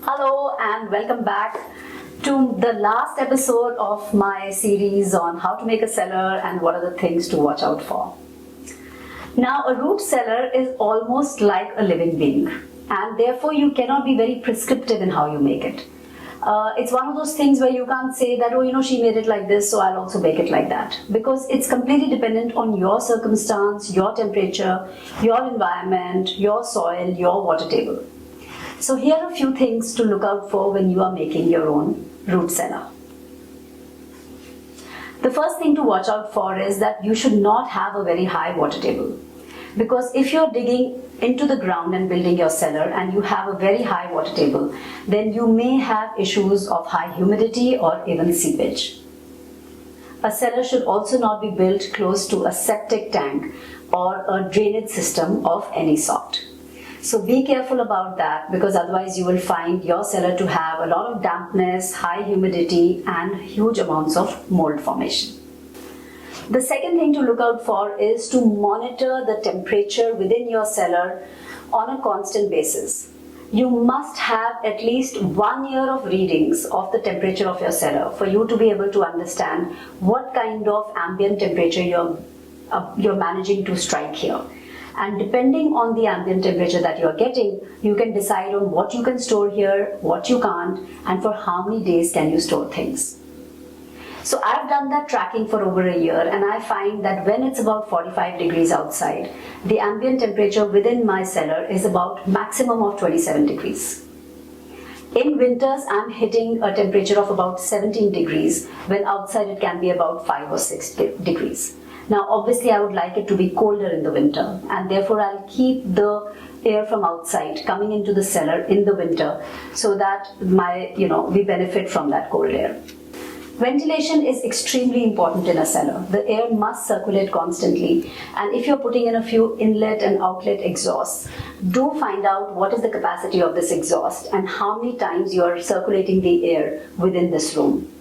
Hello and welcome back to the last episode of my series on how to make a cellar and what are the things to watch out for. Now, a root cellar is almost like a living being, and therefore you cannot be very prescriptive in how you make it. It's one of those things where you can't say that, she made it like this, so I'll also bake it like that. Because it's completely dependent on your circumstance, your temperature, your environment, your soil, your water table. So here are a few things to look out for when you are making your own root cellar. The first thing to watch out for is that you should not have a very high water table. Because if you're digging into the ground and building your cellar and you have a very high water table, then you may have issues of high humidity or even seepage. A cellar should also not be built close to a septic tank or a drainage system of any sort. So be careful about that, because otherwise you will find your cellar to have a lot of dampness, high humidity and huge amounts of mold formation. The second thing to look out for is to monitor the temperature within your cellar on a constant basis. You must have at least 1 year of readings of the temperature of your cellar for you to be able to understand what kind of ambient temperature you're managing to strike here. And depending on the ambient temperature that you're getting, you can decide on what you can store here, what you can't, and for how many days can you store things. So I've done that tracking for over a year, and I find that when it's about 45 degrees outside, the ambient temperature within my cellar is about maximum of 27 degrees. In winters, I'm hitting a temperature of about 17 degrees, when outside it can be about 5 or 6 degrees. Now, obviously, I would like it to be colder in the winter, and therefore I'll keep the air from outside coming into the cellar in the winter so that we benefit from that cold air. Ventilation is extremely important in a cellar. The air must circulate constantly, and if you're putting in a few inlet and outlet exhausts, do find out what is the capacity of this exhaust and how many times you're circulating the air within this room.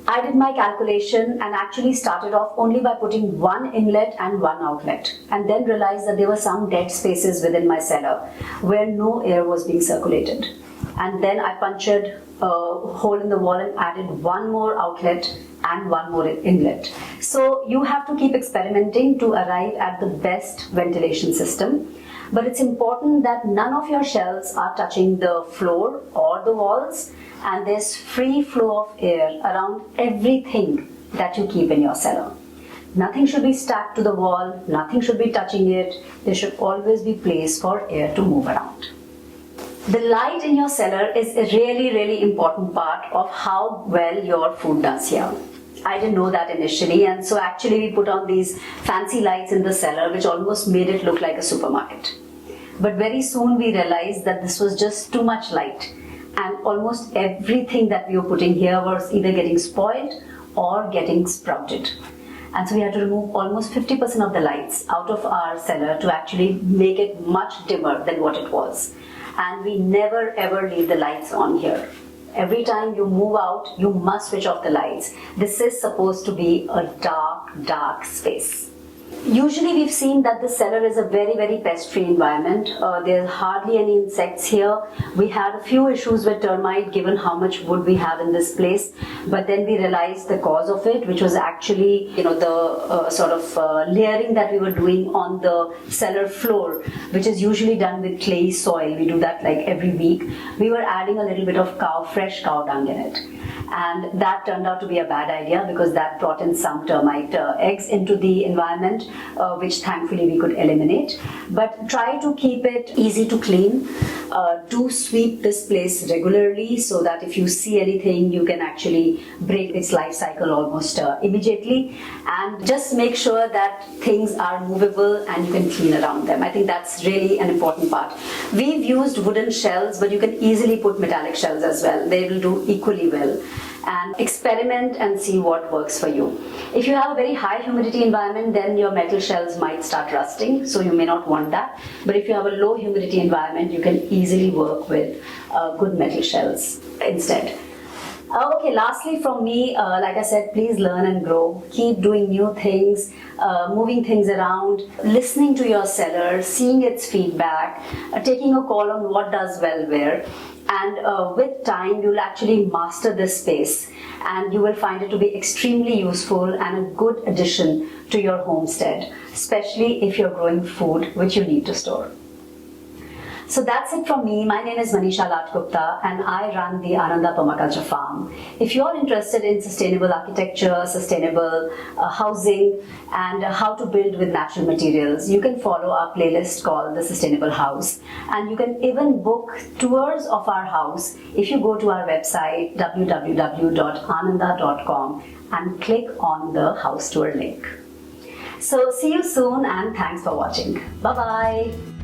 I did my calculation and actually started off only by putting one inlet and one outlet, and then realized that there were some dead spaces within my cellar where no air was being circulated. And then I punctured a hole in the wall and added one more outlet and one more inlet. So you have to keep experimenting to arrive at the best ventilation system. But it's important that none of your shelves are touching the floor or the walls, and there's free flow of air around everything that you keep in your cellar. Nothing should be stacked to the wall, nothing should be touching it. There should always be place for air to move around. The light in your cellar is a really, really important part of how well your food does here. I didn't know that initially, and so actually we put on these fancy lights in the cellar which almost made it look like a supermarket. But very soon we realized that this was just too much light, and almost everything that we were putting here was either getting spoiled or getting sprouted. And so we had to remove almost 50% of the lights out of our cellar to actually make it much dimmer than what it was. And we never ever leave the lights on here. Every time you move out, you must switch off the lights. This is supposed to be a dark, dark space. Usually we've seen that the cellar is a very, very pest-free environment. There's hardly any insects here. We had a few issues with termite given how much wood we have in this place. But then we realized the cause of it, which was actually the layering that we were doing on the cellar floor, which is usually done with clay soil. We do that like every week. We were adding a little bit of fresh cow dung in it. And that turned out to be a bad idea, because that brought in some termite eggs into the environment, which thankfully we could eliminate. But try to keep it easy to clean. Do sweep this place regularly so that if you see anything, you can actually break its life cycle almost immediately. And just make sure that things are movable and you can clean around them. I think that's really an important part. We've used wooden shells, but you can easily put metallic shells as well. They will do equally well. And experiment and see what works for you. If you have a very high humidity environment, then your metal shells might start rusting, so you may not want that. But if you have a low humidity environment, you can easily work with good metal shells instead. Okay, lastly from me, like I said, please learn and grow. Keep doing new things, moving things around, listening to your cellar, seeing its feedback, taking a call on what does well where. And with time, you'll actually master this space and you will find it to be extremely useful and a good addition to your homestead, especially if you're growing food which you need to store. So that's it from me. My name is Manisha Lath Gupta and I run the Aanandaa Permaculture Farm. If you're interested in sustainable architecture, sustainable housing and how to build with natural materials, you can follow our playlist called The Sustainable House. And you can even book tours of our house if you go to our website www.aanandaa.com and click on the house tour link. So see you soon and thanks for watching. Bye-bye.